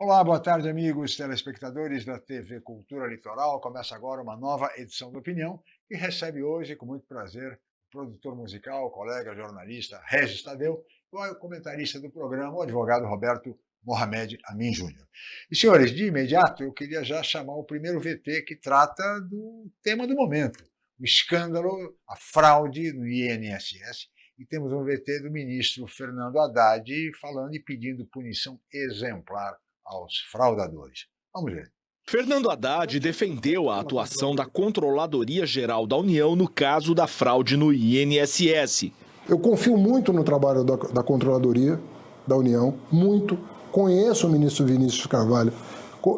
Olá, boa tarde, amigos telespectadores da TV Cultura Litoral. Começa agora uma nova edição do Opinião e recebe hoje, com muito prazer, o produtor musical, colega jornalista Regis Tadeu e o comentarista do programa, o advogado Roberto Mohamed Amin Júnior. E, senhores, de imediato eu queria já chamar o primeiro VT que trata do tema do momento, o escândalo, a fraude no INSS. E temos um VT do ministro Fernando Haddad falando e pedindo punição exemplar aos fraudadores. Vamos ver. Fernando Haddad defendeu a atuação da Controladoria Geral da União no caso da fraude no INSS. Eu confio muito no trabalho da Controladoria da União, muito. Conheço o ministro Vinícius Carvalho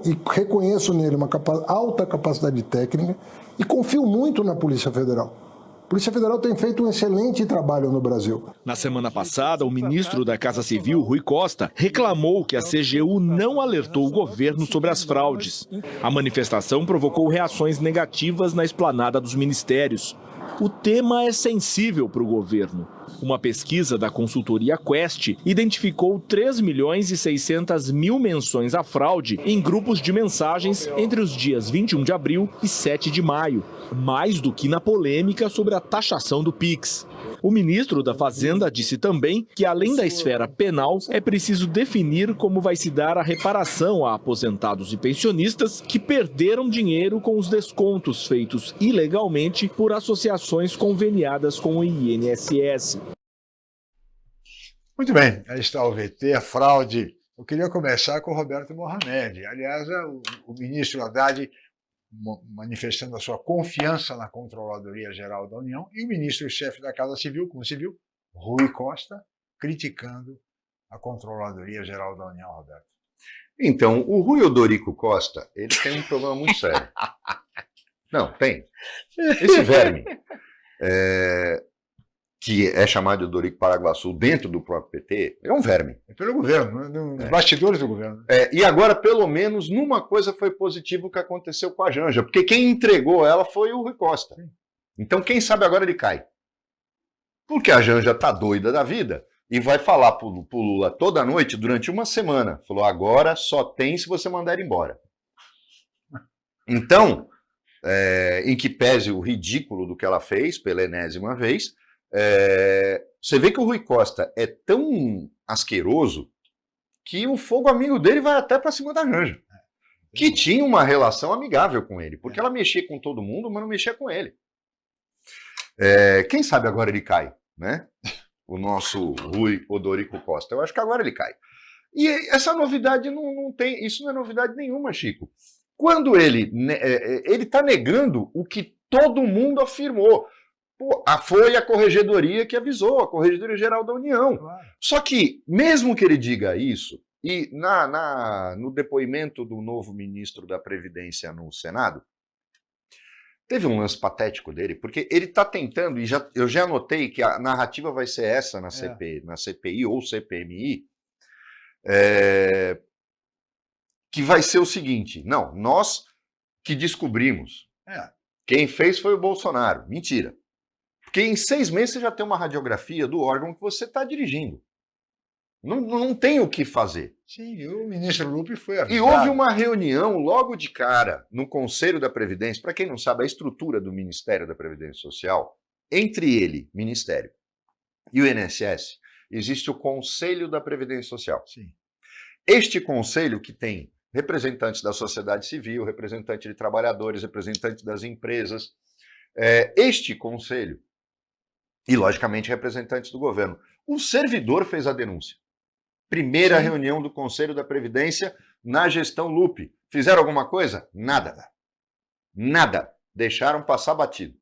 e reconheço nele uma alta capacidade técnica e confio muito na Polícia Federal. A Polícia Federal tem feito um excelente trabalho no Brasil. Na semana passada, o ministro da Casa Civil, Rui Costa, reclamou que a CGU não alertou o governo sobre as fraudes. A manifestação provocou reações negativas na esplanada dos ministérios. O tema é sensível para o governo. Uma pesquisa da consultoria Quest identificou 3.600.000 menções à fraude em grupos de mensagens entre os dias 21 de abril e 7 de maio, mais do que na polêmica sobre a taxação do Pix. O ministro da Fazenda disse também que, além da esfera penal, é preciso definir como vai se dar a reparação a aposentados e pensionistas que perderam dinheiro com os descontos feitos ilegalmente por associações conveniadas com o INSS. Muito bem, aí está o VT, a fraude. Eu queria começar com o Roberto Mohamed. Aliás, o ministro Haddad manifestando a sua confiança na Controladoria Geral da União e o ministro-chefe da Casa Civil, como se viu, Rui Costa, criticando a Controladoria Geral da União, Roberto. Então, o Rui Odorico Costa, ele tem um problema muito sério. Não, tem. Esse verme, que é chamado de Odorico Paraguaçu dentro do próprio PT, é um verme. É pelo governo, nos bastidores do governo. E agora, pelo menos, numa coisa foi positivo que aconteceu com a Janja, porque quem entregou ela foi o Rui Costa. Então, quem sabe agora ele cai. Porque a Janja tá doida da vida e vai falar pro Lula toda noite durante uma semana. Falou, agora só tem se você mandar ele embora. Então, em que pese o ridículo do que ela fez pela enésima vez, você vê que o Rui Costa é tão asqueroso que o fogo amigo dele vai até para cima da Janja, que tinha uma relação amigável com ele, porque ela mexia com todo mundo, mas não mexia com ele. Quem sabe agora ele cai, né? O nosso Rui Odorico Costa. Eu acho que agora ele cai. E essa novidade não tem, isso não é novidade nenhuma, Chico. Quando ele está negando o que todo mundo afirmou. Foi a Corregedoria que avisou, a Corregedoria Geral da União. Claro. Só que, mesmo que ele diga isso, e no depoimento do novo ministro da Previdência no Senado, teve um lance patético dele, porque ele está tentando, e eu já anotei que a narrativa vai ser essa na CPI ou CPMI, que vai ser o seguinte, não, nós que descobrimos, quem fez foi o Bolsonaro. Mentira. Porque em 6 meses você já tem uma radiografia do órgão que você está dirigindo. Não tem o que fazer. Sim, e o ministro Lupe foi avisado. E houve uma reunião logo de cara no Conselho da Previdência, para quem não sabe, a estrutura do Ministério da Previdência Social, entre ele, Ministério, e o INSS, existe o Conselho da Previdência Social. Sim. Este conselho que tem representantes da sociedade civil, representantes de trabalhadores, representantes das empresas, este conselho, e, logicamente, representantes do governo. O servidor fez a denúncia. Primeira reunião do Conselho da Previdência na gestão Lupe. Fizeram alguma coisa? Nada. Nada. Deixaram passar batido.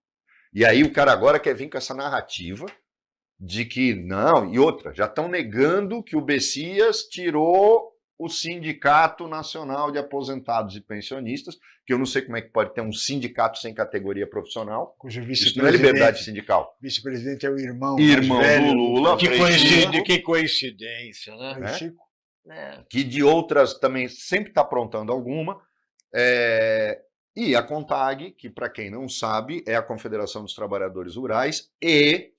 E aí o cara agora quer vir com essa narrativa de que não, e outra, já estão negando que o Bessias tirou o Sindicato Nacional de Aposentados e Pensionistas, que eu não sei como é que pode ter um sindicato sem categoria profissional, cujo isso não é liberdade sindical. Vice-presidente é o irmão do Lula. Que coincidência, né? Chico. Que de outras também sempre está aprontando alguma. E a CONTAG, que para quem não sabe, é a Confederação dos Trabalhadores Rurais e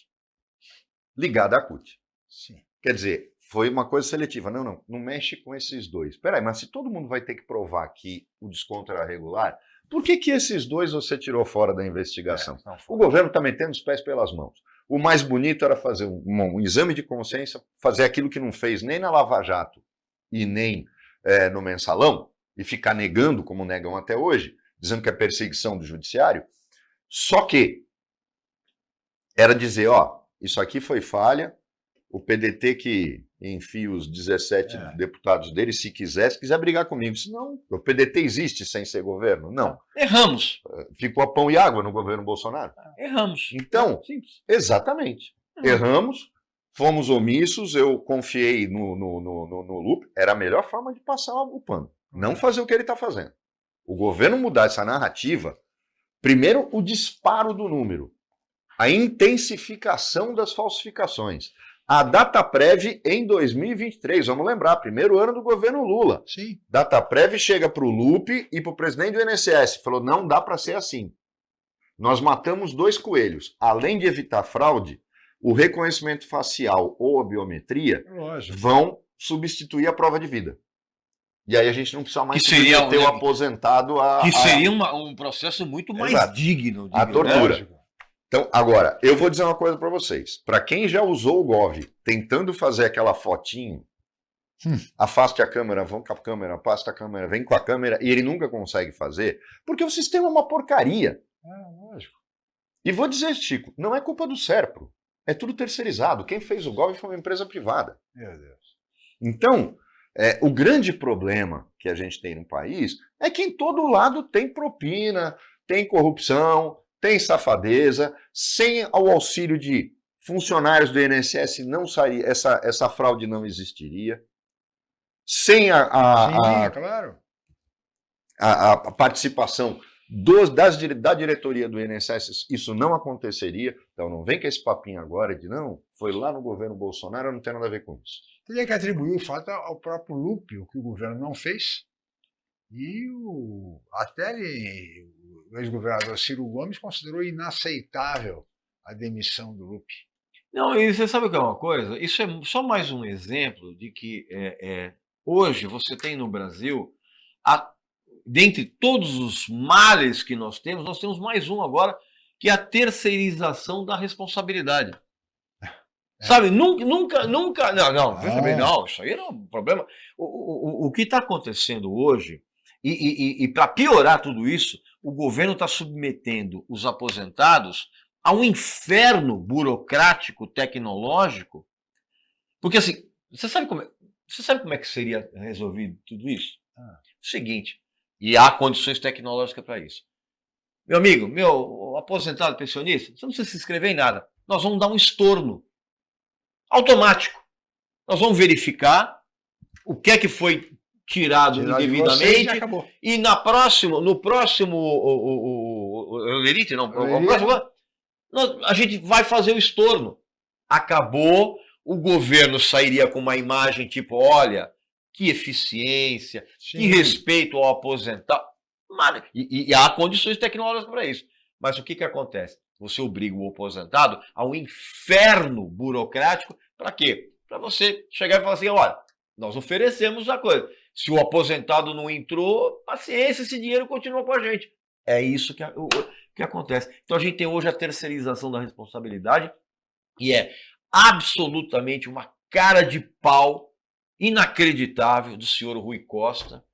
ligada à CUT. Sim. Quer dizer, foi uma coisa seletiva. Não mexe com esses dois. Espera aí, mas se todo mundo vai ter que provar que o desconto era regular, por que esses dois você tirou fora da investigação? O governo está metendo os pés pelas mãos. O mais bonito era fazer um exame de consciência, fazer aquilo que não fez nem na Lava Jato e nem no Mensalão, e ficar negando, como negam até hoje, dizendo que é perseguição do judiciário. Só que era dizer, ó, isso aqui foi falha, o PDT que enfia os 17 deputados dele, se quiser brigar comigo. Senão, o PDT existe sem ser governo? Não. Erramos. Ficou a pão e água no governo Bolsonaro? Erramos. Então, simples. Exatamente. Erramos, fomos omissos, eu confiei no Lupe, era a melhor forma de passar o pano. Não fazer o que ele está fazendo. O governo mudar essa narrativa, primeiro o disparo do número, a intensificação das falsificações. A Dataprev em 2023, vamos lembrar, primeiro ano do governo Lula. Sim. Dataprev chega para o Lupe e para o presidente do INSS, falou, não dá para ser assim. Nós matamos 2 coelhos. Além de evitar fraude, o reconhecimento facial ou a biometria vão substituir a prova de vida. E aí a gente não precisa mais ter o aposentado a... Que seria um processo muito mais digno. A tortura. Então, agora, eu vou dizer uma coisa para vocês. Para quem já usou o Gov tentando fazer aquela fotinho, afaste a câmera, vão com a câmera, afasta a câmera, vem com a câmera, e ele nunca consegue fazer, porque o sistema é uma porcaria. Lógico. E vou dizer, Chico, não é culpa do Serpro. É tudo terceirizado. Quem fez o Gov foi uma empresa privada. Meu Deus. Então, o grande problema que a gente tem no país é que em todo lado tem propina, tem corrupção, tem safadeza, sem o auxílio de funcionários do INSS não sairia, essa fraude não existiria, sem claro. a participação da diretoria do INSS, isso não aconteceria. Então não vem com esse papinho agora de não, foi lá no governo Bolsonaro, não tem nada a ver com isso. Teria que atribuir o fato ao próprio Lupe, o que o governo não fez, e até o ex-governador Ciro Gomes considerou inaceitável a demissão do Lupe. Não, e você sabe o que é uma coisa? Isso é só mais um exemplo de que hoje você tem no Brasil, dentre todos os males que nós temos mais um agora, que é a terceirização da responsabilidade. Sabe, nunca, veja bem, não, isso aí não é um problema. O que está acontecendo hoje, e para piorar tudo isso, o governo está submetendo os aposentados a um inferno burocrático, tecnológico, porque assim, você sabe como é que seria resolvido tudo isso? O seguinte, e há condições tecnológicas para isso. Meu amigo, meu aposentado pensionista, você não precisa se inscrever em nada, nós vamos dar um estorno automático. Nós vamos verificar o que é que foi tirado indevidamente e no próximo a gente vai fazer o estorno. Acabou, o governo sairia com uma imagem tipo, olha, que eficiência, que respeito ao aposentado. E há condições tecnológicas para isso. Mas o que acontece? Você obriga o aposentado a um inferno burocrático. Para quê? Para você chegar e falar assim, olha, nós oferecemos a coisa. Se o aposentado não entrou, paciência, esse dinheiro continua com a gente. É isso que acontece. Então a gente tem hoje a terceirização da responsabilidade e é absolutamente uma cara de pau inacreditável do senhor Rui Costa,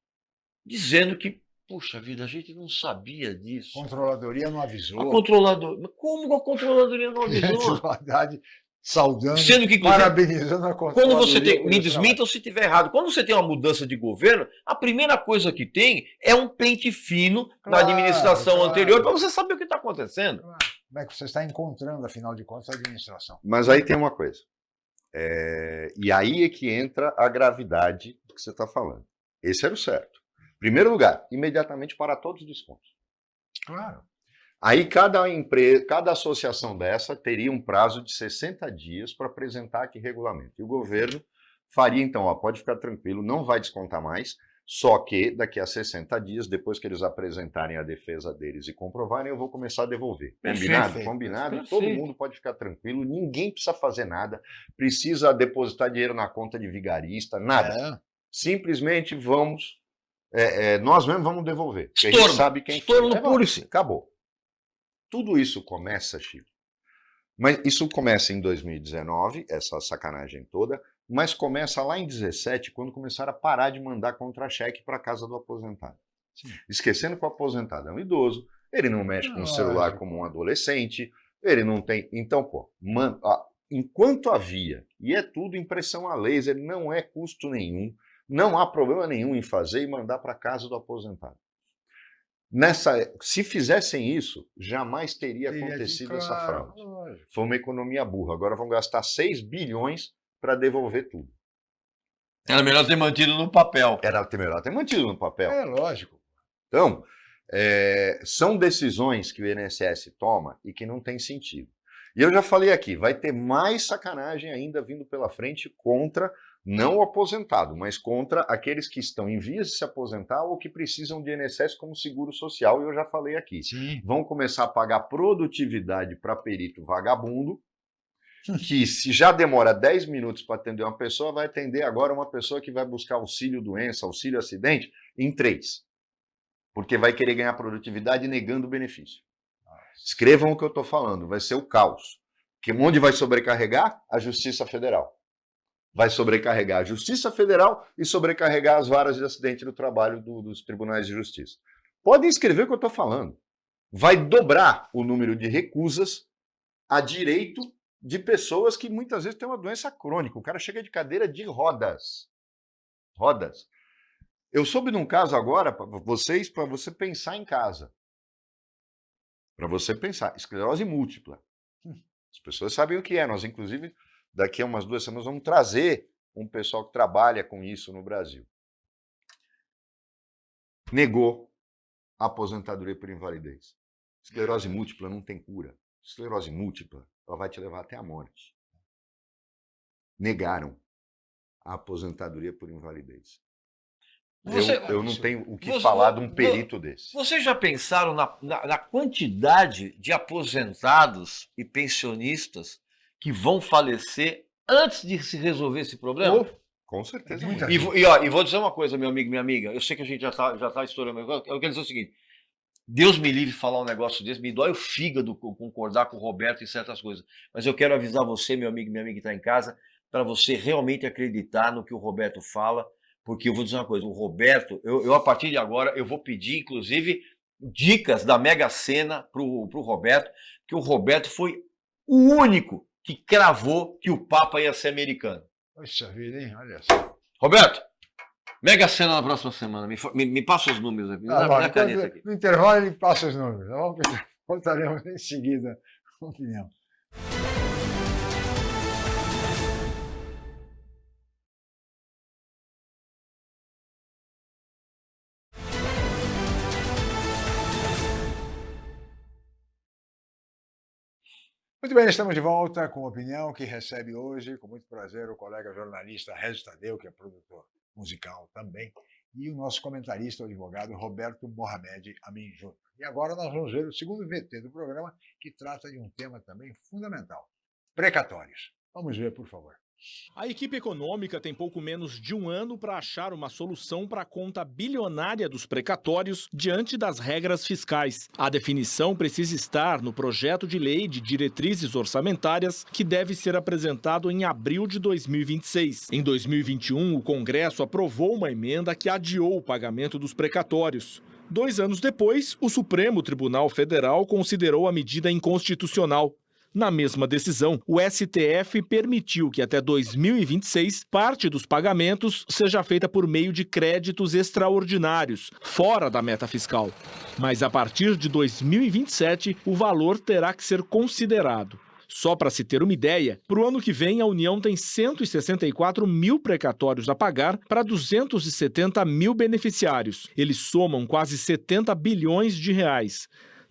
dizendo que, puxa vida, a gente não sabia disso. A controladoria não avisou. Como a controladoria não avisou? Saudando, sendo que, parabenizando a controladoria. Quando você tem, me desmintam se estiver errado, quando você tem uma mudança de governo, a primeira coisa que tem é um pente fino da administração anterior para você saber o que está acontecendo. Como é que você está encontrando, afinal de contas, a administração? Mas aí tem uma coisa. E aí é que entra a gravidade do que você está falando. Esse era o certo. Primeiro lugar, imediatamente para todos os descontos. Claro. Aí cada empresa, cada associação dessa teria um prazo de 60 dias para apresentar aqui regulamento. E o governo faria então, pode ficar tranquilo, não vai descontar mais, Só que daqui a 60 dias, depois que eles apresentarem a defesa deles e comprovarem, eu vou começar a devolver. Combinado? Perfeito. Combinado? Perfeito. Todo mundo pode ficar tranquilo, ninguém precisa fazer nada, precisa depositar dinheiro na conta de vigarista, nada. Simplesmente vamos, nós mesmos vamos devolver. Porque a gente sabe quem Estorno foi. puro, sim. Acabou. Tudo isso começa, Chico. Mas isso começa em 2019, essa sacanagem toda, mas começa lá em 2017, quando começaram a parar de mandar contra-cheque para a casa do aposentado. Sim. Esquecendo que o aposentado é um idoso, ele não mexe com o celular como um adolescente, ele não tem... Então, enquanto havia, e é tudo impressão a laser, não é custo nenhum, não há problema nenhum em fazer e mandar para a casa do aposentado. Se fizessem isso, jamais teria acontecido essa fraude. Foi uma economia burra. Agora vão gastar 6 bilhões para devolver tudo. Era melhor ter mantido no papel. Era melhor ter mantido no papel. É lógico. Então, são decisões que o INSS toma e que não tem sentido. E eu já falei aqui, vai ter mais sacanagem ainda vindo pela frente contra, não o aposentado, mas contra aqueles que estão em vias de se aposentar ou que precisam de INSS como seguro social, e eu já falei aqui. Sim. Vão começar a pagar produtividade para perito vagabundo, que se já demora 10 minutos para atender uma pessoa, vai atender agora uma pessoa que vai buscar auxílio doença, auxílio acidente, em 3. Porque vai querer ganhar produtividade negando o benefício. Escrevam o que eu estou falando, vai ser o caos. Porque onde vai sobrecarregar? A Justiça Federal. Vai sobrecarregar a Justiça Federal e sobrecarregar as varas de acidente do trabalho dos tribunais de justiça. Podem escrever o que eu estou falando. Vai dobrar o número de recusas a direito de pessoas que muitas vezes têm uma doença crônica. O cara chega de cadeira de rodas. Rodas. Eu soube de um caso agora, para você pensar em casa. Para você pensar. Esclerose múltipla. As pessoas sabem o que é. Nós, inclusive, daqui a umas 2 semanas, vamos trazer um pessoal que trabalha com isso no Brasil. Negou a aposentadoria por invalidez. Esclerose múltipla não tem cura. Esclerose múltipla, ela vai te levar até a morte. Negaram a aposentadoria por invalidez. Eu não tenho o que falar de um perito desse. Vocês já pensaram na quantidade de aposentados e pensionistas que vão falecer antes de se resolver esse problema? Com certeza. E vou dizer uma coisa, meu amigo, minha amiga. Eu sei que a gente já tá estourando, mas eu quero dizer o seguinte. Deus me livre de falar um negócio desse, me dói o fígado concordar com o Roberto em certas coisas. Mas eu quero avisar você, meu amigo e minha amiga que está em casa, para você realmente acreditar no que o Roberto fala, porque eu vou dizer uma coisa, o Roberto, eu a partir de agora, eu vou pedir, inclusive, dicas da Mega Sena pro Roberto, que o Roberto foi o único que cravou que o Papa ia ser americano. Poxa vida, hein? Olha só. Roberto, Mega Sena na próxima semana, me passa os números aqui, na caneta aqui. No intervalo ele passa os números. Voltaremos em seguida com a opinião. Muito bem, estamos de volta com a opinião que recebe hoje, com muito prazer, o colega jornalista Regis Tadeu, que é produtor musical também, e o nosso comentarista, o advogado Roberto Mohamed Amin Júnior. E agora nós vamos ver o segundo VT do programa, que trata de um tema também fundamental, precatórios. Vamos ver, por favor. A equipe econômica tem pouco menos de um ano para achar uma solução para a conta bilionária dos precatórios diante das regras fiscais. A definição precisa estar no projeto de lei de diretrizes orçamentárias que deve ser apresentado em abril de 2026. Em 2021, o Congresso aprovou uma emenda que adiou o pagamento dos precatórios. 2 anos depois, o Supremo Tribunal Federal considerou a medida inconstitucional. Na mesma decisão, o STF permitiu que até 2026 parte dos pagamentos seja feita por meio de créditos extraordinários, fora da meta fiscal. Mas a partir de 2027, o valor terá que ser considerado. Só para se ter uma ideia, para o ano que vem a União tem 164 mil precatórios a pagar para 270 mil beneficiários. Eles somam quase 70 bilhões de reais.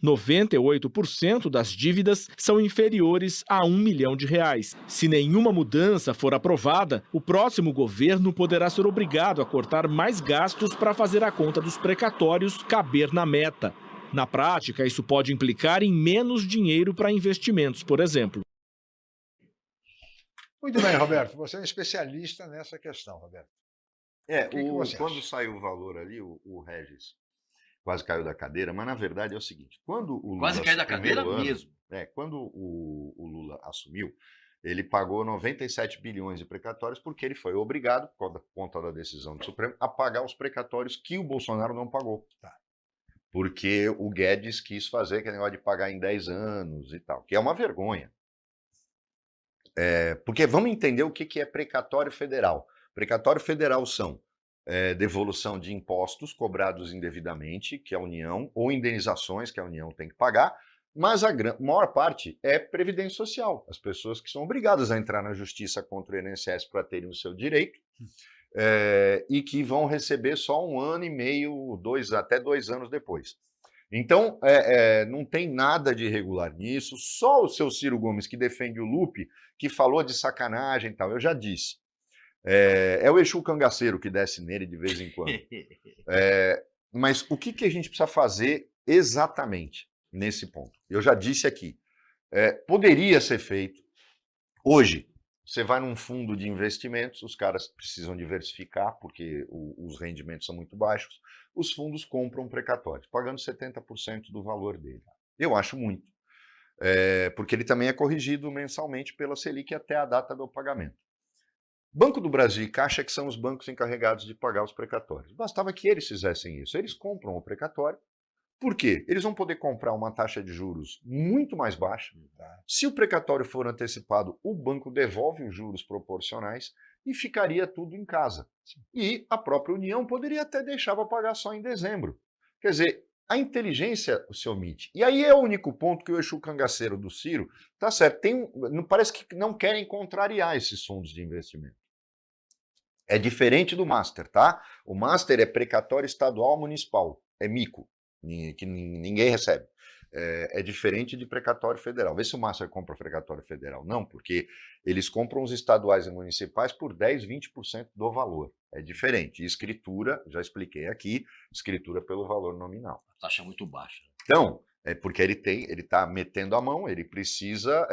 98% das dívidas são inferiores a R$ 1 milhão. Se nenhuma mudança for aprovada, o próximo governo poderá ser obrigado a cortar mais gastos para fazer a conta dos precatórios caber na meta. Na prática, isso pode implicar em menos dinheiro para investimentos, por exemplo. Muito bem, Roberto. Você é um especialista nessa questão, Roberto. que você Quando acha? saiu o valor ali, o Regis quase caiu da cadeira, mas na verdade é o seguinte, quando o Lula Quase caiu da primeiro cadeira ano, mesmo. quando o Lula assumiu, ele pagou 97 bilhões de precatórios porque ele foi obrigado, por conta da decisão do Supremo, a pagar os precatórios que o Bolsonaro não pagou. Tá. Porque o Guedes quis fazer aquele negócio de pagar em 10 anos e tal, que é uma vergonha. Porque vamos entender o que é precatório federal. Precatório federal são devolução de impostos cobrados indevidamente, que a União, ou indenizações que a União tem que pagar, mas a maior parte é previdência social. As pessoas que são obrigadas a entrar na justiça contra o INSS para terem o seu direito, e que vão receber só 1 ano e meio, até 2 anos depois. Então, não tem nada de irregular nisso, só o seu Ciro Gomes, que defende o Lupe, que falou de sacanagem e tal, eu já disse. É o Exu cangaceiro que desce nele de vez em quando. Mas o que a gente precisa fazer exatamente nesse ponto? Eu já disse aqui, poderia ser feito. Hoje, você vai num fundo de investimentos, os caras precisam diversificar, porque os rendimentos são muito baixos, os fundos compram precatórios, pagando 70% do valor dele. Eu acho muito, porque ele também é corrigido mensalmente pela Selic até a data do pagamento. Banco do Brasil e Caixa, que são os bancos encarregados de pagar os precatórios. Bastava que eles fizessem isso. Eles compram o precatório. Por quê? Eles vão poder comprar uma taxa de juros muito mais baixa. Se o precatório for antecipado, o banco devolve os juros proporcionais e ficaria tudo em casa. E a própria União poderia até deixar para pagar só em dezembro. Quer dizer, a inteligência se omite. E aí é o único ponto que o Exu cangaceiro do Ciro tá certo. Parece que não querem contrariar esses fundos de investimento. É diferente do Master, tá? O Master é precatório estadual municipal, é mico, que ninguém recebe. É diferente de precatório federal. Vê se o Master compra precatório federal. Não, porque eles compram os estaduais e municipais por 10, 20% do valor. É diferente. E escritura, já expliquei aqui, escritura pelo valor nominal. Taxa muito baixa. Então, porque ele está metendo a mão, ele precisa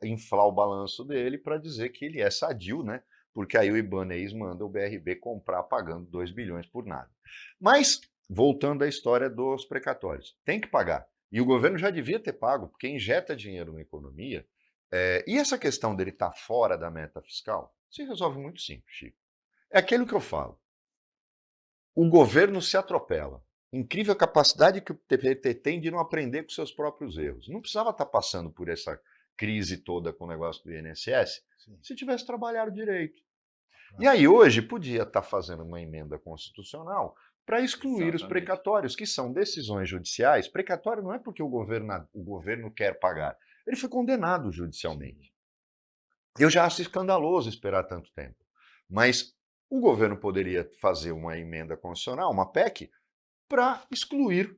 inflar o balanço dele para dizer que ele é sadio, né? Porque aí o Ibanez manda o BRB comprar pagando 2 bilhões por nada. Mas, voltando à história dos precatórios, tem que pagar. E o governo já devia ter pago, porque injeta dinheiro na economia. E essa questão dele estar fora da meta fiscal se resolve muito simples, Chico. É aquilo que eu falo. O governo se atropela. Incrível a capacidade que o PT tem de não aprender com seus próprios erros. Não precisava estar passando por essa crise toda com o negócio do INSS, se tivesse trabalhado direito. E aí hoje podia estar fazendo uma emenda constitucional para excluir os precatórios, que são decisões judiciais. Precatório não é porque o governo quer pagar. Ele foi condenado judicialmente. Eu já acho escandaloso esperar tanto tempo. Mas o governo poderia fazer uma emenda constitucional, uma PEC, para excluir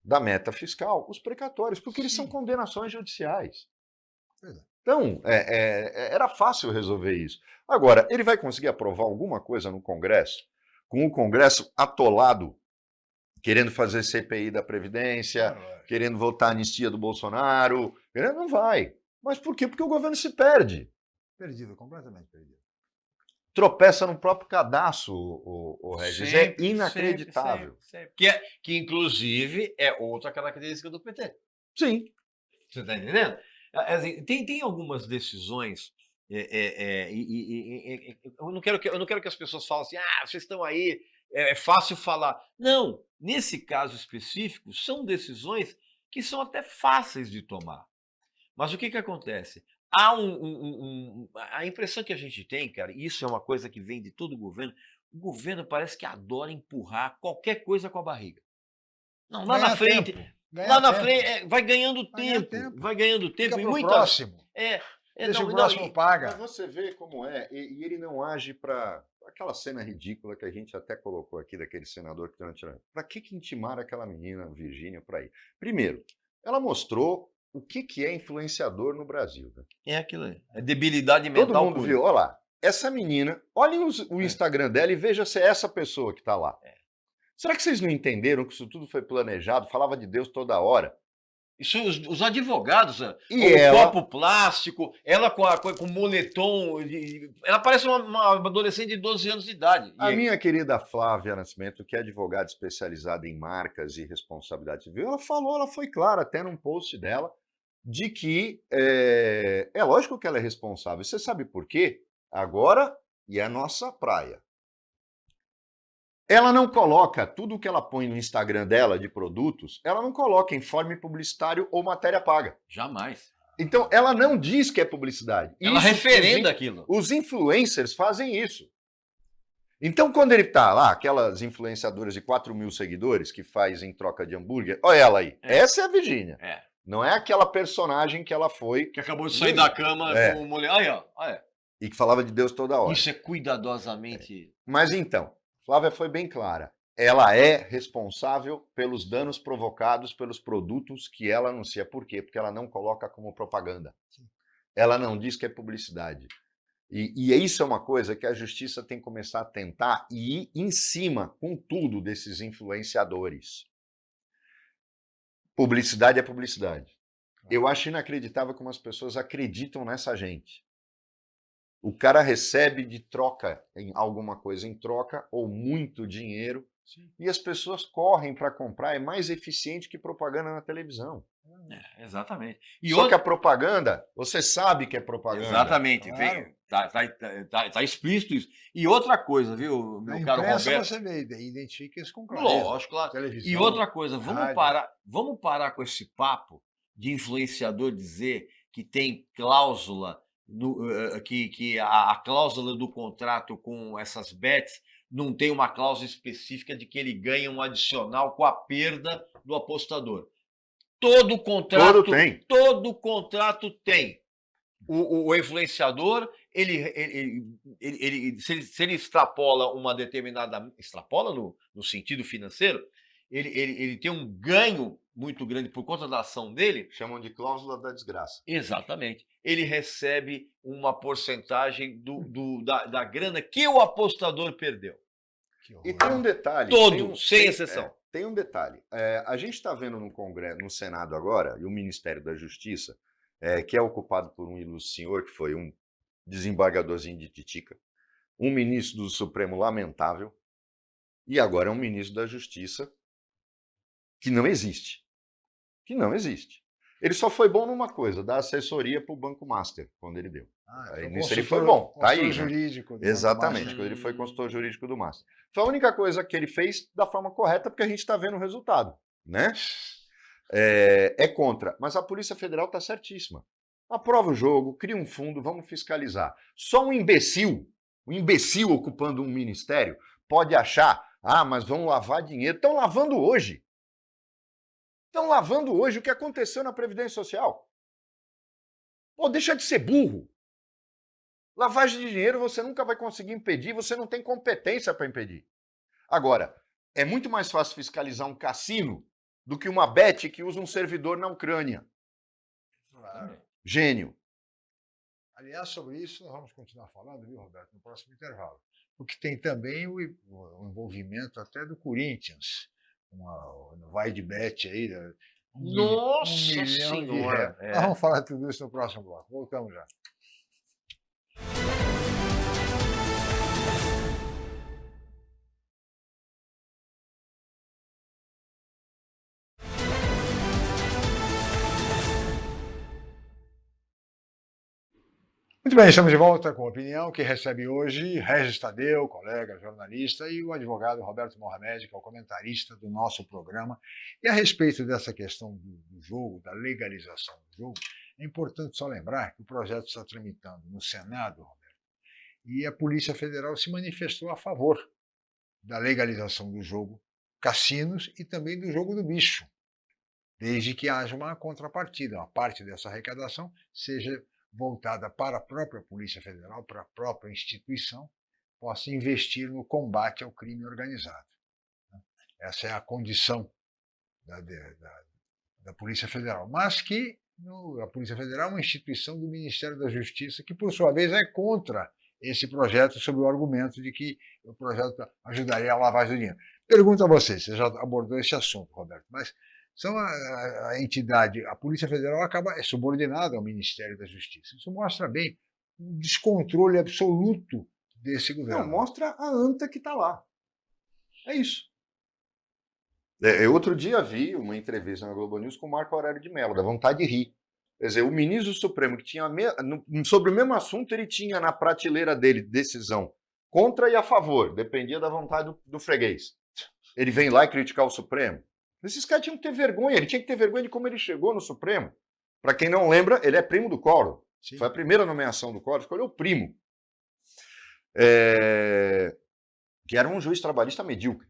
da meta fiscal os precatórios, porque eles são condenações judiciais. Então, era fácil resolver isso. Agora, ele vai conseguir aprovar alguma coisa no Congresso, com o Congresso atolado, querendo fazer CPI da Previdência, querendo votar a anistia do Bolsonaro? Não vai. Mas por quê? Porque o governo se perde. Perdido, completamente perdido. Tropeça no próprio cadastro, o Regis. É inacreditável. Sempre. Que, inclusive, é outra característica do PT. Sim. Você está entendendo? Assim, tem algumas decisões, eu não quero que as pessoas falem assim, vocês estão aí, é fácil falar. Não, nesse caso específico, são decisões que são até fáceis de tomar. Mas o que acontece? Há a impressão que a gente tem, cara, e isso é uma coisa que vem de todo o governo parece que adora empurrar qualquer coisa com a barriga. Não, lá na frente... Lá na frente, vai ganhando tempo. Vai ganhando tempo. Fica e muita... próximo. Deixa o próximo paga. Mas você vê como é, e ele não age para aquela cena ridícula que a gente até colocou aqui daquele senador que está tirando. Para que intimaram aquela menina, Virgínia, para ir? Primeiro, ela mostrou o que é influenciador no Brasil. Né? É aquilo aí. É debilidade Todo mental mundo pura. viu, olha lá, essa menina, olhem o Instagram dela e veja se é essa pessoa que está lá. Será que vocês não entenderam que isso tudo foi planejado? Falava de Deus toda hora. Isso, os advogados, E o ela- copo plástico, ela com moletom, ela parece uma adolescente de 12 anos de idade. A minha querida Flávia Nascimento, que é advogada especializada em marcas e responsabilidade civil, ela foi clara até num post dela, de que é lógico que ela é responsável. Você sabe por quê? Agora, e é a nossa praia. Ela não coloca tudo que ela põe no Instagram dela de produtos, ela não coloca em informe publicitário ou matéria paga. Jamais. Então, ela não diz que é publicidade. Ela Isso, referenda aquilo. Os influencers fazem isso. Então, quando ele tá lá, aquelas influenciadoras de 4 mil seguidores que faz em troca de hambúrguer, olha ela aí. Essa é a Virgínia. Não é aquela personagem que ela foi. Que acabou de sair da cama com mulher. Aí, ó. E que falava de Deus toda hora. Isso é cuidadosamente. Mas então, Flávia foi bem clara. Ela é responsável pelos danos provocados pelos produtos que ela anuncia. Por quê? Porque ela não coloca como propaganda. Ela não diz que é publicidade. E isso é uma coisa que a justiça tem que começar a tentar e ir em cima, com tudo, desses influenciadores. Publicidade é publicidade. Eu acho inacreditável como as pessoas acreditam nessa gente. O cara recebe de troca em alguma coisa em troca, ou muito dinheiro, e as pessoas correm para comprar. É mais eficiente que propaganda na televisão. Exatamente. Só que a propaganda, você sabe que é propaganda. Exatamente. Claro. Tá explícito isso. E outra coisa, viu, Na meu caro imprensa Roberto? você identifica isso com clareza. Lógico, claro. Televisão, E outra coisa, rádio. vamos parar com esse papo de influenciador dizer que tem cláusula, que a cláusula do contrato com essas bets não tem uma cláusula específica de que ele ganha um adicional com a perda do apostador. Todo contrato tem. O influenciador, se ele extrapola uma determinada. Extrapola no sentido financeiro, ele tem um ganho muito grande por conta da ação dele. Chamam de cláusula da desgraça. Exatamente. Ele recebe uma porcentagem da grana que o apostador perdeu. E tem um detalhe. Sem exceção. Tem um detalhe. A gente está vendo no Congresso, no Senado agora, e o Ministério da Justiça, que é ocupado por um ilustre senhor, que foi um desembargadorzinho de Titica, um ministro do Supremo lamentável, e agora é um ministro da Justiça que não existe. Que não existe. Ele só foi bom numa coisa, dar assessoria para o Banco Master, quando ele deu. Nisso ele foi bom. Tá aí, jurídico. Exatamente, quando ele foi consultor jurídico do Master. Foi a única coisa que ele fez da forma correta, porque a gente está vendo o resultado, né? É contra. Mas a Polícia Federal está certíssima. Aprova o jogo, cria um fundo, vamos fiscalizar. Só um imbecil ocupando um ministério, pode achar, mas vão lavar dinheiro. Estão lavando hoje. Estão lavando hoje o que aconteceu na Previdência Social. Pô, deixa de ser burro. Lavagem de dinheiro você nunca vai conseguir impedir, você não tem competência para impedir. Agora, é muito mais fácil fiscalizar um cassino do que uma bet que usa um servidor na Ucrânia. Claro. Gênio. Aliás, sobre isso nós vamos continuar falando, viu, Roberto, no próximo intervalo. Porque tem também o envolvimento até do Corinthians. No vai de bet aí. Nossa R$1 milhão Senhora! Nós vamos falar tudo isso no próximo bloco. Voltamos já. Muito bem, estamos de volta com a opinião que recebe hoje Regis Tadeu, colega, jornalista, e o advogado Roberto Mohamed, que é o comentarista do nosso programa. E a respeito dessa questão do jogo, da legalização do jogo, é importante só lembrar que o projeto está tramitando no Senado, Roberto, e a Polícia Federal se manifestou a favor da legalização do jogo cassinos e também do jogo do bicho, desde que haja uma contrapartida, uma parte dessa arrecadação seja voltada para a própria Polícia Federal, para a própria instituição, possa investir no combate ao crime organizado. Essa é a condição da Polícia Federal. Mas que a Polícia Federal é uma instituição do Ministério da Justiça que, por sua vez, é contra esse projeto sob o argumento de que o projeto ajudaria a lavagem do dinheiro. Pergunto a você já abordou esse assunto, Roberto, mas a entidade, a Polícia Federal é subordinada ao Ministério da Justiça. Isso mostra bem o descontrole absoluto desse governo. Não, mostra a anta que está lá. É isso. Outro dia vi uma entrevista na Globo News com o Marco Aurélio de Mello, dá vontade de rir. Quer dizer, o ministro do Supremo, que tinha sobre o mesmo assunto, ele tinha na prateleira dele decisão contra e a favor, dependia da vontade do freguês. Ele vem lá e criticar o Supremo. Esses caras tinham que ter vergonha, ele tinha que ter vergonha de como ele chegou no Supremo. Para quem não lembra, ele é primo do Collor. Sim. Foi a primeira nomeação do Collor, escolheu o primo. Que era um juiz trabalhista medíocre.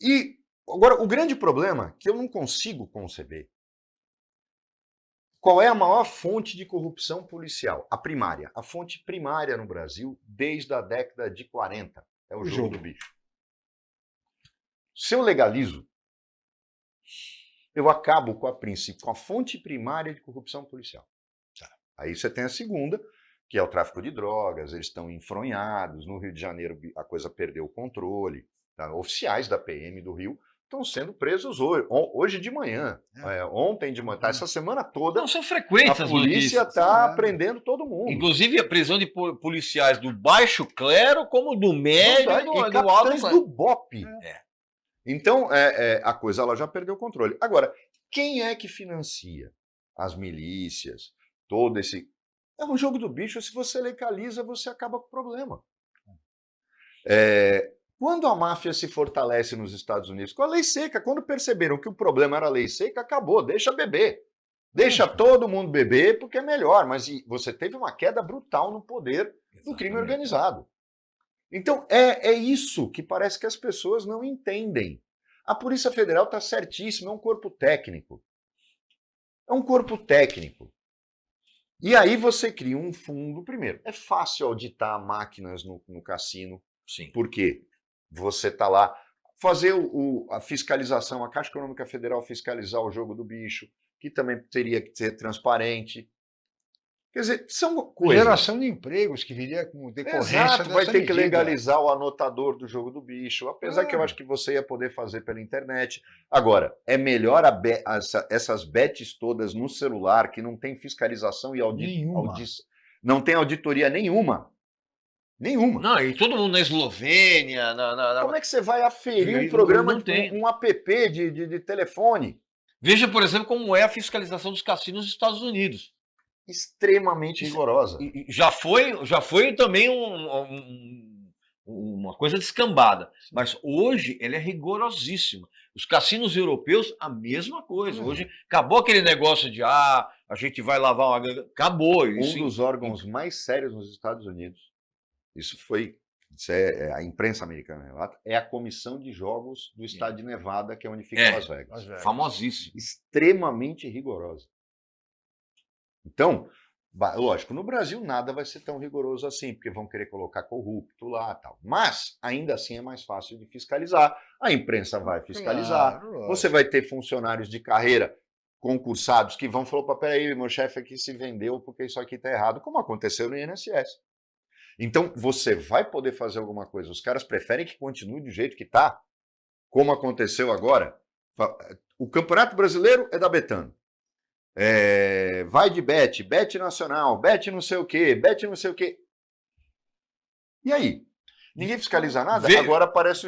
E, agora, o grande problema que eu não consigo conceber, qual é a maior fonte de corrupção policial? A primária. A fonte primária no Brasil, desde a década de 40, é o jogo do bicho. Se eu legalizo, eu acabo com a fonte primária de corrupção policial. Tá. Aí você tem a segunda, que é o tráfico de drogas, eles estão enfronhados, no Rio de Janeiro a coisa perdeu o controle, tá? Oficiais da PM do Rio estão sendo presos hoje de manhã, ontem de manhã, essa semana toda. Não, são frequentes a polícia está prendendo todo mundo. Inclusive a prisão de policiais do baixo clero, como do médio, e capitães do BOPE. Então, a coisa ela já perdeu o controle. Agora, quem é que financia as milícias, todo esse... É um jogo do bicho, se você legaliza, você acaba com o problema. Quando a máfia se fortalece nos Estados Unidos, com a lei seca, quando perceberam que o problema era a lei seca, acabou, deixa beber. Deixa todo mundo beber, porque é melhor, mas você teve uma queda brutal no poder do crime organizado. Então, é isso que parece que as pessoas não entendem. A Polícia Federal está certíssima, é um corpo técnico. É um corpo técnico. E aí você cria um fundo, primeiro, é fácil auditar máquinas no cassino. Sim. Por quê? Você está lá, fazer a fiscalização, a Caixa Econômica Federal fiscalizar o jogo do bicho, que também teria que ser transparente. Quer dizer, são coisas... Geração de empregos que viria com decorrência Exato, vai ter medida. que legalizar o anotador do jogo do bicho, apesar que eu acho que você ia poder fazer pela internet. Agora, é melhor essas bets todas no celular, que não tem fiscalização e não tem auditoria nenhuma. Nenhuma. Não, e todo mundo na Eslovênia... Como é que você vai aferir um programa, um app de telefone? Veja, por exemplo, como é a fiscalização dos cassinos nos Estados Unidos. Extremamente rigorosa. Já foi também uma coisa descambada, mas hoje ela é rigorosíssima. Os cassinos europeus, a mesma coisa. Hoje acabou aquele negócio de a gente vai lavar uma grana. Acabou. Um dos órgãos mais sérios nos Estados Unidos, isso é a imprensa americana relata, é a Comissão de Jogos do Estado de Nevada, que é onde fica Las Vegas. Famosíssimo. Extremamente rigorosa. Então, lógico, no Brasil nada vai ser tão rigoroso assim, porque vão querer colocar corrupto lá e tal. Mas, ainda assim, é mais fácil de fiscalizar. A imprensa vai fiscalizar. Claro. Você vai ter funcionários de carreira concursados que vão falar, peraí, meu chefe aqui se vendeu porque isso aqui está errado, como aconteceu no INSS. Então, você vai poder fazer alguma coisa. Os caras preferem que continue do jeito que está, como aconteceu agora. O Campeonato Brasileiro é da Betano. Vai de bet nacional, bet não sei o quê. E aí? Ninguém fiscaliza nada? Agora aparece o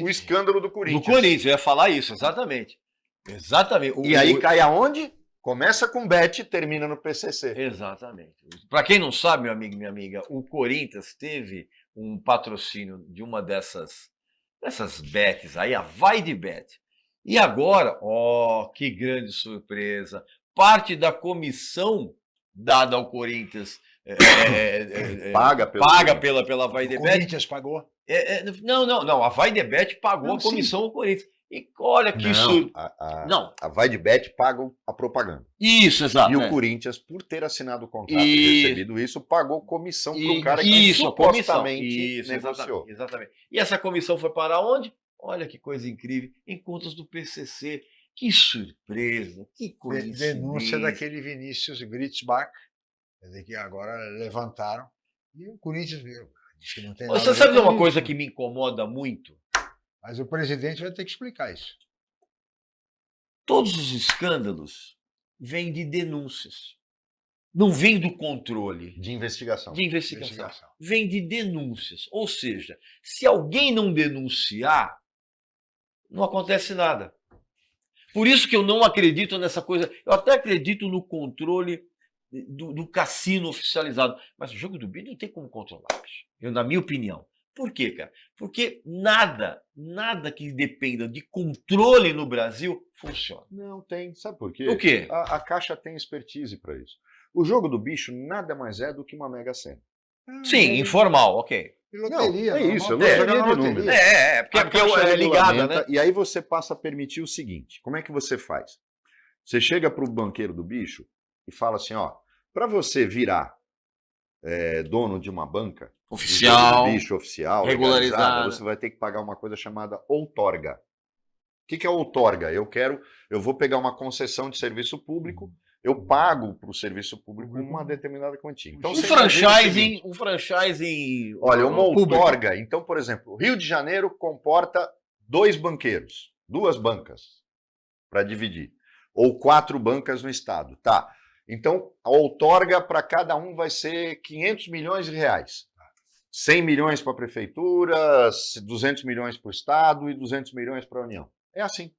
escândalo do Corinthians. Do Corinthians, eu ia falar isso, exatamente. Exatamente. E aí cai aonde? Começa com bet e termina no PCC. Exatamente. Para quem não sabe, meu amigo e minha amiga, o Corinthians teve um patrocínio de uma dessas bets aí, a Vai de Bet. E agora, que grande surpresa, parte da comissão dada ao Corinthians paga pela Vai de Bet. O Corinthians pagou? Não, a Vai de Bet pagou a comissão ao Corinthians. E olha que isso... Não. A Vai de Bet paga a propaganda. Isso, exato. E o Corinthians, por ter assinado o contrato e recebido isso, pagou comissão para o cara que isso, supostamente negociou. Exatamente. E essa comissão foi para onde? Olha que coisa incrível. Em contas do PCC. Que surpresa, que coincidência. Denúncia daquele Vinícius Gritzbach, que agora levantaram. E o Corinthians diz que não tem nada. Você sabe uma coisa que me incomoda muito? Mas o presidente vai ter que explicar isso. Todos os escândalos vêm de denúncias. Não vem do controle. De investigação. De investigação. Vem de denúncias. Ou seja, se alguém não denunciar, não acontece nada. Por isso que eu não acredito nessa coisa. Eu até acredito no controle do cassino oficializado. Mas o jogo do bicho não tem como controlar, bicho. Na minha opinião. Por quê, cara? Porque nada que dependa de controle no Brasil funciona. Não tem. Sabe por quê? O quê? A Caixa tem expertise para isso. O jogo do bicho nada mais é do que uma Mega Sena. Sim, informal, ok. Loteria, é isso, loteria de números. Porque é ligada, né? E aí você passa a permitir o seguinte, como é que você faz? Você chega para o banqueiro do bicho e fala assim, ó, para você virar dono de uma banca, oficial, do bicho oficial, regularizada, você vai ter que pagar uma coisa chamada outorga. O que é outorga? Eu vou pegar uma concessão de serviço público, eu pago para o serviço público uma determinada quantia. Então, um franchising. Olha, uma outorga. Então, por exemplo, o Rio de Janeiro comporta 2 banqueiros, 2 bancas para dividir, ou 4 bancas no estado. Tá. Então, a outorga para cada um vai ser 500 milhões de reais. 100 milhões para a prefeitura, 200 milhões para o estado e 200 milhões para a União. É assim.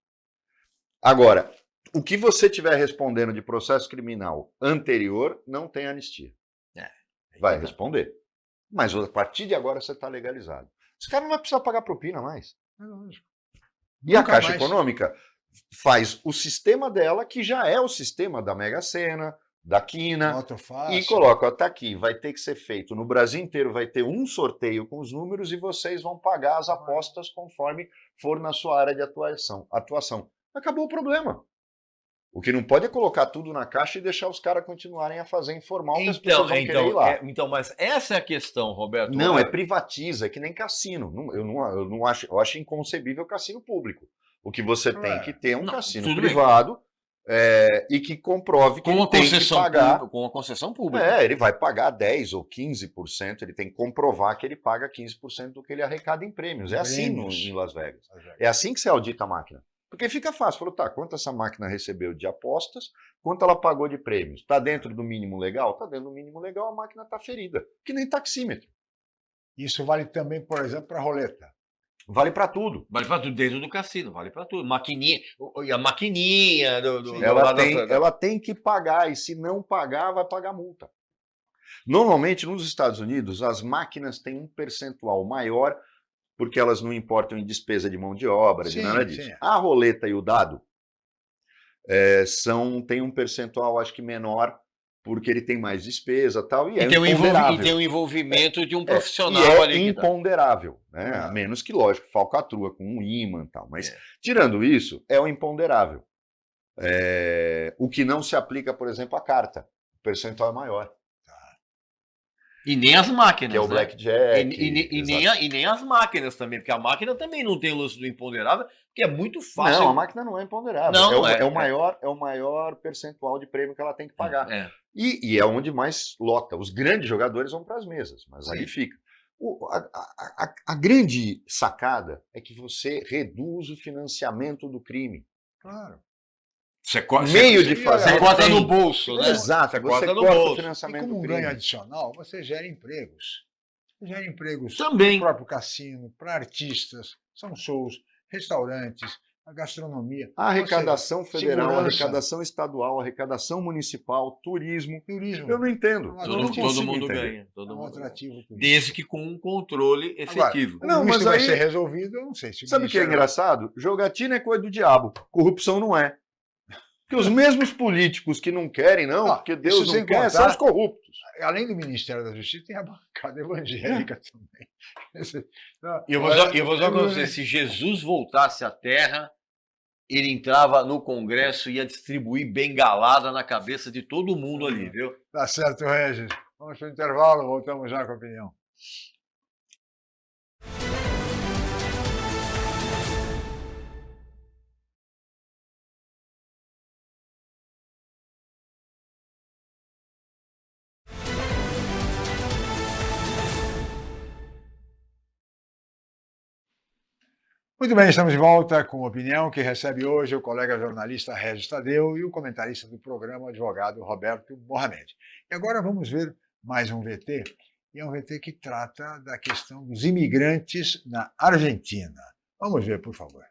Agora, o que você estiver respondendo de processo criminal anterior, não tem anistia. Vai responder. Mas a partir de agora você está legalizado. Esse cara não vai precisar pagar propina mais. É lógico. E a Caixa Econômica faz o sistema dela, que já é o sistema da Mega Sena, da Quina, e coloca, tá aqui, vai ter que ser feito. No Brasil inteiro vai ter um sorteio com os números e vocês vão pagar as apostas conforme for na sua área de atuação. Acabou o problema. O que não pode é colocar tudo na caixa e deixar os caras continuarem a fazer informal, que as pessoas vão querer ir lá. Mas essa é a questão, Roberto. Não, privatiza, é que nem cassino. Eu acho inconcebível cassino público. O que você tem que ter é um cassino privado e que comprove que ele tem que pagar. Com a concessão pública. Ele vai pagar 10% ou 15%, ele tem que comprovar que ele paga 15% do que ele arrecada em prêmios. É assim em Las Vegas. É assim que você audita a máquina. Porque fica fácil, falou, quanto essa máquina recebeu de apostas, quanto ela pagou de prêmios? Está dentro do mínimo legal? Está dentro do mínimo legal, a máquina está ferida. Que nem taxímetro. Isso vale também, por exemplo, para a roleta. Vale para tudo. Vale para tudo, dentro do cassino, vale para tudo. Maquininha, a maquininha... Ela tem que pagar, e se não pagar, vai pagar multa. Normalmente, nos Estados Unidos, as máquinas têm um percentual maior porque elas não importam em despesa de mão de obra, de nada disso. Sim. A roleta e o dado tem um percentual, acho que menor, porque ele tem mais despesa tal, e é imponderável. E tem um envolvimento de um profissional ali. É imponderável, né? A menos que, lógico, falcatrua com um ímã e tal. Mas, tirando isso, é o imponderável. O que não se aplica, por exemplo, à carta. O percentual é maior. E nem as máquinas. Que é o blackjack. E nem as máquinas também, porque a máquina também não tem o lance do imponderável, porque é muito fácil. Não, a máquina não é imponderável. Não, é o maior percentual de prêmio que ela tem que pagar. E é onde mais lota. Os grandes jogadores vão para as mesas, mas ali fica. A grande sacada é que você reduz o financiamento do crime. Claro. Você corta no bolso, né? Exato, você corta no bolso. O financiamento e como do crime. ganho adicional, você gera empregos. Você gera empregos também no próprio cassino, para artistas, são shows, restaurantes, a gastronomia. A arrecadação federal, a segurança. arrecadação estadual, a arrecadação municipal, turismo. Turismo. Eu não entendo. Todo mundo ganha. Todo mundo atrativo. Desde que com um controle efetivo. Agora, não, mas vai ser resolvido, eu não sei. Sabe o que é engraçado? Jogatina é coisa do diabo, corrupção não é. Porque os mesmos políticos que não querem, porque Deus não quer, são os corruptos. Além do Ministério da Justiça, tem a bancada evangélica também. Eu vou dizer para você, se Jesus voltasse à Terra, ele entrava no Congresso e ia distribuir bengalada na cabeça de todo mundo ali, viu? Tá certo, Regis. Vamos para o intervalo, voltamos já com a opinião. Muito bem, estamos de volta com a opinião que recebe hoje o colega jornalista Regis Tadeu e o comentarista do programa, o advogado Roberto Mohamed. E agora vamos ver mais um VT, e é um VT que trata da questão dos imigrantes na Argentina. Vamos ver, por favor.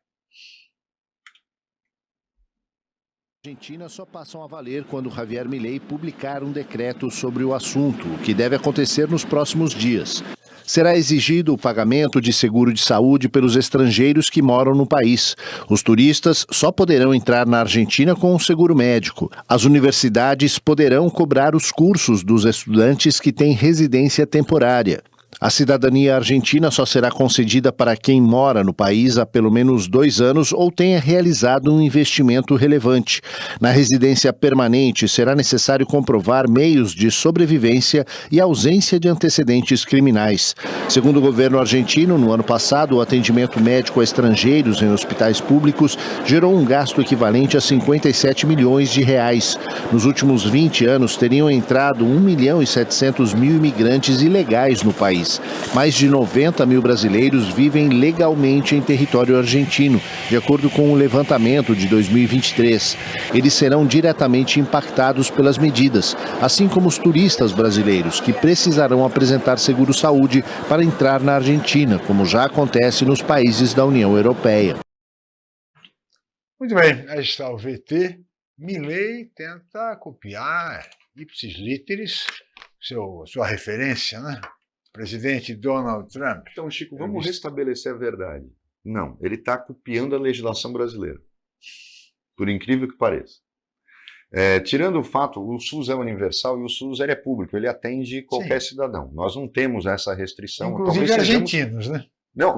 Argentina só passam a valer quando Javier Milei publicar um decreto sobre o assunto, o que deve acontecer nos próximos dias. Será exigido o pagamento de seguro de saúde pelos estrangeiros que moram no país. Os turistas só poderão entrar na Argentina com um seguro médico. As universidades poderão cobrar os cursos dos estudantes que têm residência temporária. A cidadania argentina só será concedida para quem mora no país há pelo menos 2 anos ou tenha realizado um investimento relevante. Na residência permanente, será necessário comprovar meios de sobrevivência e ausência de antecedentes criminais. Segundo o governo argentino, no ano passado, o atendimento médico a estrangeiros em hospitais públicos gerou um gasto equivalente a 57 milhões de reais. Nos últimos 20 anos, teriam entrado 1.700.000 imigrantes ilegais no país. Mais de 90 mil brasileiros vivem legalmente em território argentino, de acordo com o levantamento de 2023. Eles serão diretamente impactados pelas medidas, assim como os turistas brasileiros, que precisarão apresentar seguro-saúde para entrar na Argentina, como já acontece nos países da União Europeia. Muito bem, aí está o VT. Milei tenta copiar ipsis literis sua referência, né? Presidente Donald Trump. Então, Chico, vamos restabelecer a verdade. Não, ele está copiando a legislação brasileira. Por incrível que pareça. Tirando o fato, o SUS é universal e o SUS ele é público, ele atende qualquer cidadão. Nós não temos essa restrição. Inclusive argentinos, né? Não,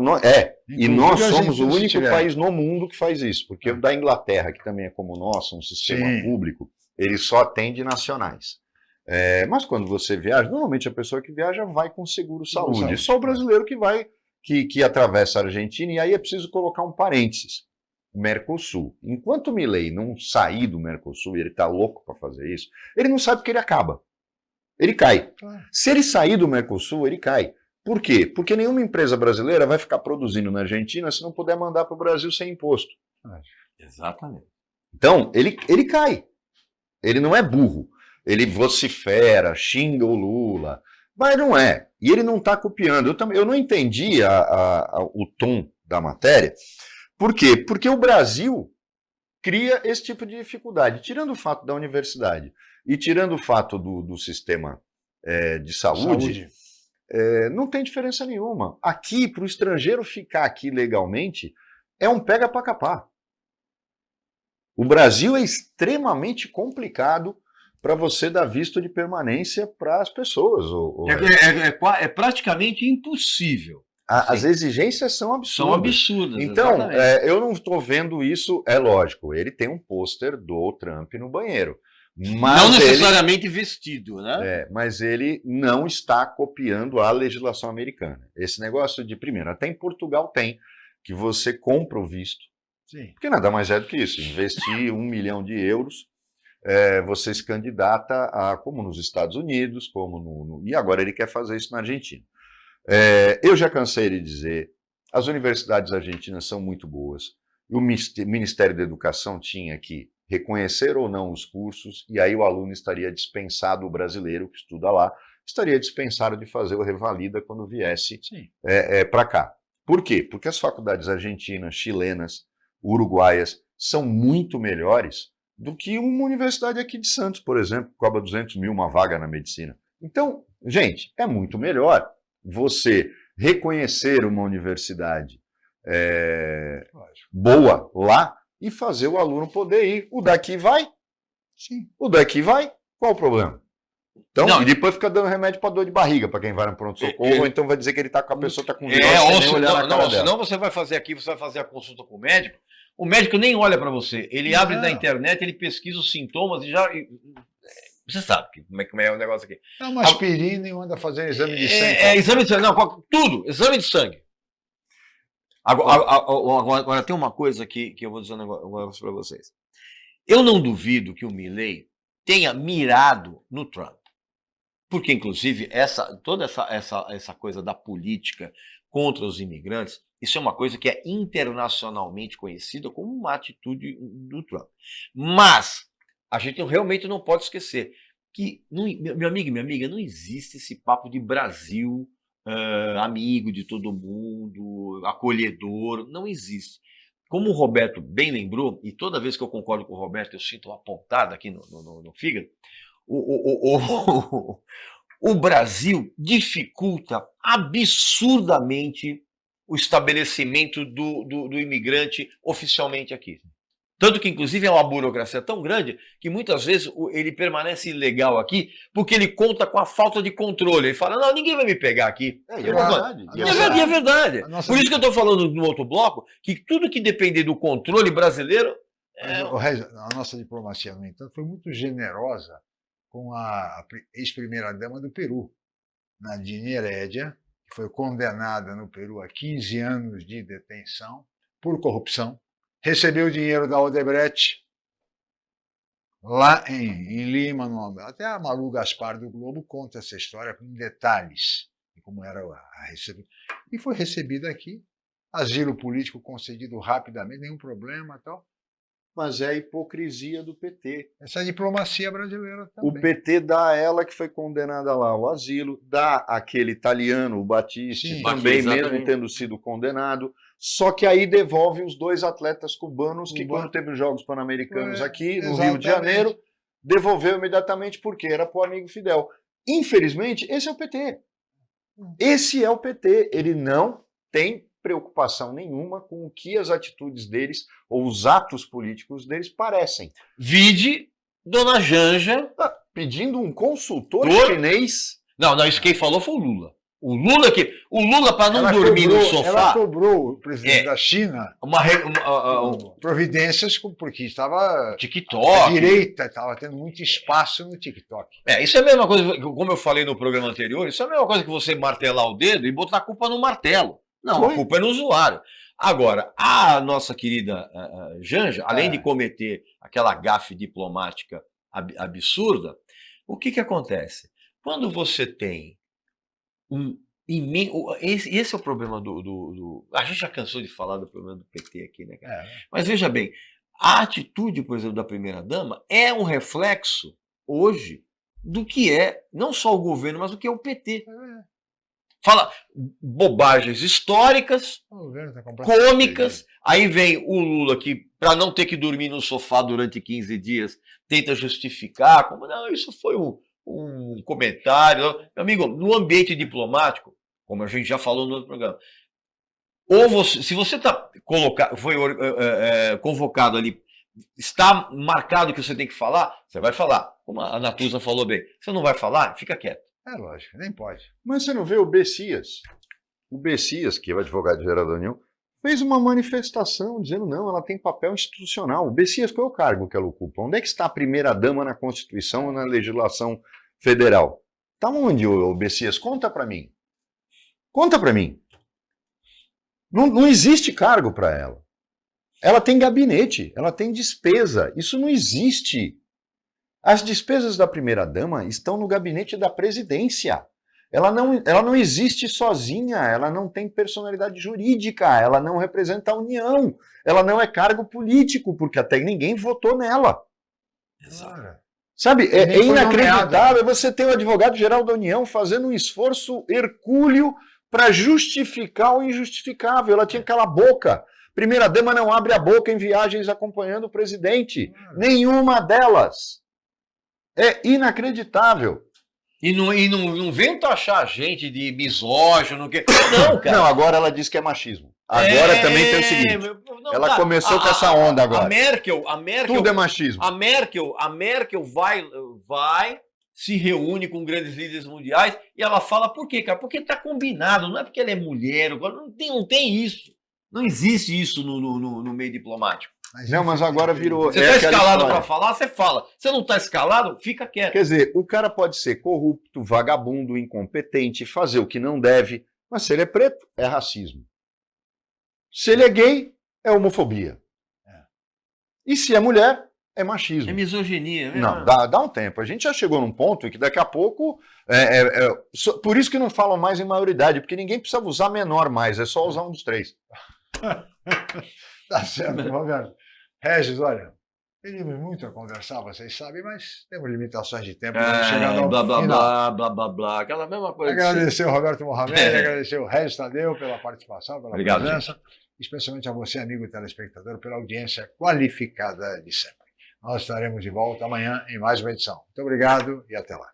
e nós somos o único país no mundo que faz isso, porque o da Inglaterra, que também é como o nosso, um sistema público, ele só atende nacionais. Mas quando você viaja, normalmente a pessoa que viaja vai com seguro-saúde. Só o brasileiro que vai, que atravessa a Argentina, e aí é preciso colocar um parênteses. Mercosul. Enquanto o Milei não sair do Mercosul, e ele está louco para fazer isso, ele não sabe que ele acaba. Ele cai. Se ele sair do Mercosul, ele cai. Por quê? Porque nenhuma empresa brasileira vai ficar produzindo na Argentina se não puder mandar para o Brasil sem imposto. Exatamente. Então, ele cai. Ele não é burro. Ele vocifera, xinga o Lula, mas não é. E ele não está copiando. Eu não entendi o tom da matéria. Por quê? Porque o Brasil cria esse tipo de dificuldade. Tirando o fato da universidade e tirando o fato do sistema de saúde. Não tem diferença nenhuma. Aqui, para o estrangeiro ficar aqui legalmente, é um pega para capar. O Brasil é extremamente complicado para você dar visto de permanência para as pessoas. É praticamente impossível. As exigências são absurdas. São absurdas. Então, eu não estou vendo isso, é lógico, ele tem um pôster do Trump no banheiro. Mas não necessariamente vestido, né? Mas ele não está copiando a legislação americana. Esse negócio de, primeiro, até em Portugal tem, que você compra o visto. Sim. Porque nada mais é do que isso, investir 1 milhão de euros, você se candidata como nos Estados Unidos, e agora ele quer fazer isso na Argentina. Eu já cansei de dizer, as universidades argentinas são muito boas, o Ministério da Educação tinha que reconhecer ou não os cursos, e aí o aluno estaria dispensado, o brasileiro que estuda lá, estaria dispensado de fazer o revalida quando viesse para cá. Por quê? Porque as faculdades argentinas, chilenas, uruguaias são muito melhores do que uma universidade aqui de Santos, por exemplo, que cobra 200 mil uma vaga na medicina. Então, gente, é muito melhor você reconhecer uma universidade boa lá e fazer o aluno poder ir. O daqui vai? Sim. O daqui vai? Qual o problema? Então, Não, e depois fica dando remédio para dor de barriga para quem vai no pronto-socorro, ou então vai dizer que ele tá com a pessoa tá com virose, ou sem nem olhar na cara dela. senão você vai fazer aqui, você vai fazer a consulta com o médico nem olha para você, ele abre na internet, ele pesquisa os sintomas e já... Você sabe como é o negócio aqui. Dá uma aspirina e manda fazer exame de sangue. Exame de sangue, não, tudo, exame de sangue. Agora tem uma coisa que eu vou dizer um negócio para vocês. Eu não duvido que o Milei tenha mirado no Trump. Porque, inclusive, toda essa coisa da política contra os imigrantes, isso é uma coisa que é internacionalmente conhecida como uma atitude do Trump. Mas a gente realmente não pode esquecer que, meu amigo e minha amiga, não existe esse papo de Brasil amigo de todo mundo, acolhedor, não existe. Como o Roberto bem lembrou, e toda vez que eu concordo com o Roberto eu sinto uma pontada aqui no fígado, o Brasil dificulta absurdamente o estabelecimento do imigrante oficialmente aqui. Tanto que, inclusive, é uma burocracia tão grande que muitas vezes ele permanece ilegal aqui porque ele conta com a falta de controle. Ele fala, não, ninguém vai me pegar aqui. É verdade. É verdade. Por isso que eu estou falando no outro bloco, que tudo que depender do controle brasileiro... A nossa diplomacia, no entanto, foi muito generosa com a ex-primeira-dama do Peru, Nadine Heredia, que foi condenada no Peru a 15 anos de detenção por corrupção. Recebeu dinheiro da Odebrecht lá em Lima. Até a Malu Gaspar do Globo conta essa história com detalhes de como era a recebida. E foi recebida aqui, asilo político concedido rapidamente, nenhum problema e tal. Mas é a hipocrisia do PT. Essa é a diplomacia brasileira também. O PT dá a ela que foi condenada lá o asilo, dá aquele italiano, o Battisti, Sim, também mesmo tendo sido condenado, só que aí devolve os 2 atletas cubanos que quando teve os Jogos Pan-Americanos aqui no Rio de Janeiro, devolveu imediatamente porque era pro amigo Fidel. Infelizmente, esse é o PT. Esse é o PT. Ele não tem preocupação nenhuma com o que as atitudes deles ou os atos políticos deles parecem. Vide Dona Janja pedindo um consultor chinês. Não, isso quem falou foi o Lula. O Lula para não dormir no sofá. Ela cobrou o presidente da China providências porque estava TikTok. A direita estava tendo muito espaço no TikTok. Isso é a mesma coisa, como eu falei no programa anterior, isso é a mesma coisa que você martelar o dedo e botar a culpa no martelo. Não, a culpa é no usuário. Agora, a nossa querida Janja, além de cometer aquela gafe diplomática absurda, o que acontece? Quando você tem esse é o problema a gente já cansou de falar do problema do PT aqui, né, cara? Mas veja bem, a atitude, por exemplo, da primeira-dama é um reflexo, hoje, do que é não só o governo, mas do que é o PT. Fala bobagens históricas, cômicas, aí vem o Lula que, para não ter que dormir no sofá durante 15 dias, tenta justificar, como, não, isso foi um comentário. Meu amigo, no ambiente diplomático, como a gente já falou no outro programa, se você foi convocado ali, está marcado que você tem que falar, você vai falar. Como a Natuza falou bem, você não vai falar, fica quieto. É lógico, nem pode. Mas você não vê o Bessias? O Bessias, que é o advogado-geral da União, fez uma manifestação dizendo não, ela tem papel institucional. O Bessias, qual é o cargo que ela ocupa? Onde é que está a primeira-dama na Constituição ou na legislação federal? Está onde, o Bessias? Conta para mim. Conta para mim. Não existe cargo para ela. Ela tem gabinete, ela tem despesa. Isso não existe. As despesas da primeira-dama estão no gabinete da presidência. Ela não existe sozinha, ela não tem personalidade jurídica, ela não representa a União, ela não é cargo político, porque até ninguém votou nela. Exato. Sabe, é inacreditável você ter o advogado-geral da União fazendo um esforço hercúleo para justificar o injustificável. Ela tinha que calar a boca. Primeira-dama não abre a boca em viagens acompanhando o presidente. Nenhuma delas. É inacreditável. E não vem taxar a gente de misógino. Não, cara. Não, agora ela diz que é machismo. Agora também tem o seguinte. Ela começou com essa onda agora. A Merkel. Tudo é machismo. A Merkel vai se reúne com grandes líderes mundiais e ela fala por quê, cara? Porque está combinado, não é porque ela é mulher, não tem isso. Não existe isso no meio diplomático. Mas agora virou... Você está escalado para falar, você fala. Você não está escalado, fica quieto. Quer dizer, o cara pode ser corrupto, vagabundo, incompetente, fazer o que não deve, mas se ele é preto, é racismo. Se ele é gay, é homofobia. E se é mulher, é machismo. É misoginia. Não, dá um tempo. A gente já chegou num ponto em que daqui a pouco... por isso que não falam mais em maioridade, porque ninguém precisa usar menor mais, é só usar um dos três. Tá certo, Roberto. Regis, olha, pedimos muito a conversar, vocês sabem, mas temos limitações de tempo. Blá, aquela mesma coisa. Agradecer o Roberto Mohamed, agradecer o Regis Tadeu pela participação, pela Obrigado, presença, especialmente a você, amigo telespectador, pela audiência qualificada de sempre. Nós estaremos de volta amanhã em mais uma edição. Muito obrigado e até lá.